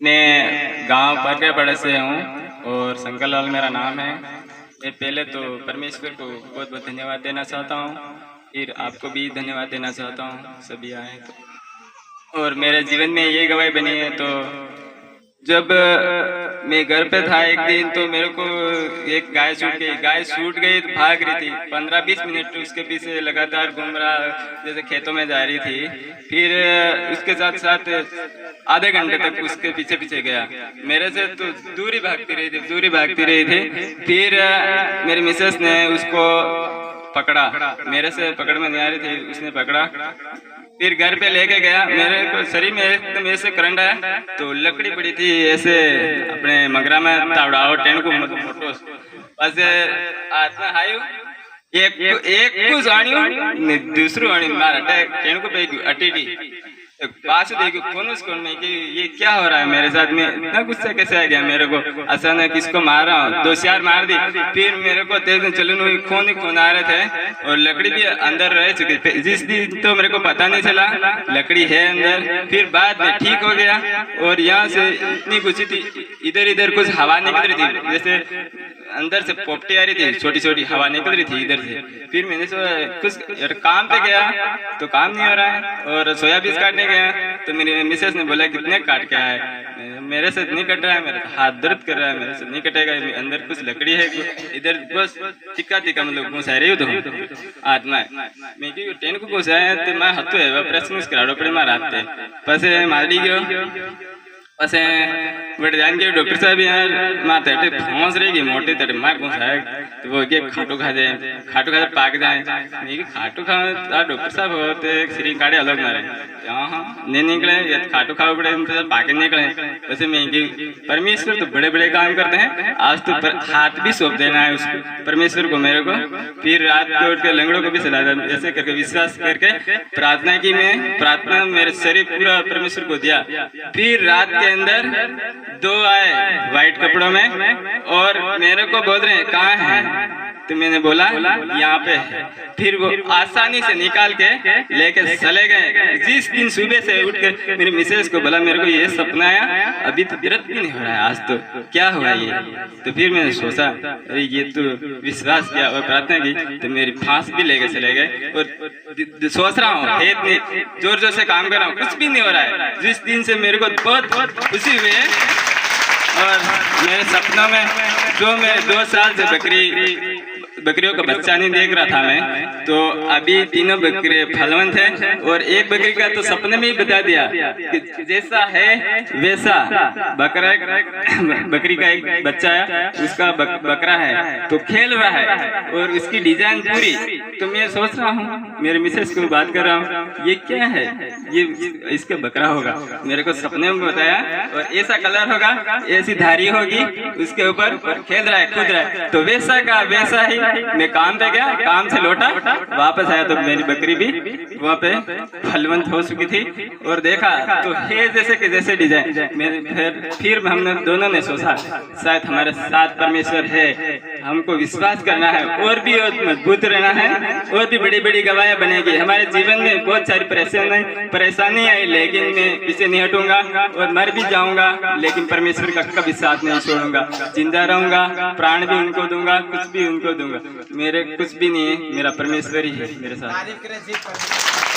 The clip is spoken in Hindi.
मैं गांव परगढ़ से हूँ और शंकर लाल मेरा नाम है। मैं पहले तो परमेश्वर को बहुत बहुत धन्यवाद देना चाहता हूँ, फिर आपको भी धन्यवाद देना चाहता हूँ, सभी आए तो। और मेरे जीवन में ये गवाही बनी है। तो जब मैं घर पे था एक दिन, तो मेरे को एक गाय छूट गई तो भाग रही थी। 15-20 मिनट उसके पीछे लगातार घूम रहा, जैसे खेतों में जा रही थी। फिर उसके साथ साथ आधे घंटे तक उसके पीछे पीछे गया। मेरे से तो दूरी भागती रही थी। फिर मेरी मिसेस ने उसको पकड़ा, मेरे से पकड़ में नहीं आ रही थी, उसने पकड़ा। फिर घर पे लेके गया। मेरे को शरीर में एकदम ऐसे करंट आया, तो लकड़ी पड़ी थी ऐसे अपने मगरा में तावड़ाओ टेन को मोटो बस आत्मा हायु एक को जानियो ने दूसरो आनी मार अटैक टेन को पे अटीटी पास देखो कौन में कि ये क्या हो रहा है मेरे साथ में। इतना गुस्सा कैसे आ गया मेरे को। अचानक किसको मार रहा हूँ, 2-4 मार दी। फिर मेरे को तेज चलन खून आ रहे थे और लकड़ी भी अंदर रह चुकी थी। जिस दिन तो मेरे को पता नहीं चला लकड़ी है अंदर। फिर बाद में ठीक हो गया। और यहाँ से इतनी गुस्सी थी, इधर कुछ हवा निकल रही थी, जैसे अंदर से पोपटी आ रही थी, छोटी छोटी हवा निकल रही थी इधर से। फिर मैंने कुछ काम पे गया तो काम नहीं हो रहा है, और सोयाबीन काटने गया तो मेरी मिसेस ने बोला कितने काट के आए। मेरे से नहीं कट रहा है, मेरा हाथ दर्द कर रहा है, मेरे से नहीं कटेगा, अंदर कुछ लकड़ी है इधर बस टिक्का मतलब घुसा रही हूँ तो आत्मा मैं क्यों टेन को घुसाया तो मैं हत्तु है प्रश्न कराड़ो पड़े मार आते पसे मारी गयो। पसे बड़े जान के डॉक्टर साहब यार माथे टे फंस रहेगी मोटे तड़े मार कौन सा तो वो के खाटू खा पाक जाए। नहीं कि खाटू खा डॉक्टर साहब होते श्री काड़े अलग मारे हाँ नहीं निकले या खाटू खाओ बड़े पाके निकले। वैसे मैं कि परमेश्वर तो बड़े बड़े काम करते हैं। आज तो हाथ भी सौंप देना है उसको परमेश्वर को मेरे को। फिर रात को उठ के लंगड़ों को भी सला ऐसे करके विश्वास करके प्रार्थना की। मैं प्रार्थना मेरे शरीर पूरा परमेश्वर को दिया। फिर रात के अंदर 2 आए व्हाइट कपड़ों में और मेरे को बोल रहे हैं कहाँ है, तो मैंने बोला यहाँ पे है। फिर वो आसानी से निकाल के लेके चले गए। जिस दिन सुबह से उठ के मेरी मिसेस को बोला मेरे को ये सपना आया, अभी तो व्रत भी नहीं हो रहा है, आज तो क्या हुआ ये। तो फिर मैंने सोचा अरे ये तो विश्वास किया और प्रार्थना की, तो मेरी फांस भी लेके चले गए। और सोच रहा हूँ इतनी जोर जोर से काम कर रहा हूँ, कुछ भी नहीं हो रहा है। जिस दिन से मेरे को बहुत खुशी हुई है। और मेरे सपनों में जो मैं 2 साल से बकरियों का बच्चा नहीं देख रहा था मैं, तो अभी 3 बकरे फलवंत है। और एक बकरी का तो सपने में ही बता दिया कि जैसा है वैसा बकरी का एक बच्चा है, उसका बकरा है तो खेल रहा है और उसकी डिजाइन पूरी। तो मैं सोच रहा हूँ मेरे मिसेस को बात कर रहा हूँ ये क्या है, ये इसका बकरा होगा। मेरे को सपने में बताया और ऐसा कलर होगा, ऐसी धारी होगी उसके ऊपर, खेल रहा है कूद रहा है। तो वैसा का वैसा ही मैं काम पे गया, काम से लौटा वापस आया तो मेरी बकरी भी वहाँ पे फलवंत हो चुकी थी। और देखा तो है जैसे कि जैसे डिजाइन। फिर हमने दोनों ने सोचा शायद हमारे साथ परमेश्वर है, हमको विश्वास करना है और भी मजबूत रहना है और भी बड़ी बड़ी गवाहियां बनेगी। हमारे जीवन में बहुत सारी परेशानी आई, लेकिन मैं पीछे नहीं हटूंगा और मर भी जाऊंगा, लेकिन परमेश्वर का कभी साथ नहीं छोड़ूंगा। जिंदा रहूंगा, प्राण भी उनको दूंगा, कुछ भी उनको दूंगा। मेरे कुछ भी नहीं है, मेरा परमेश्वर ही है मेरे साथ।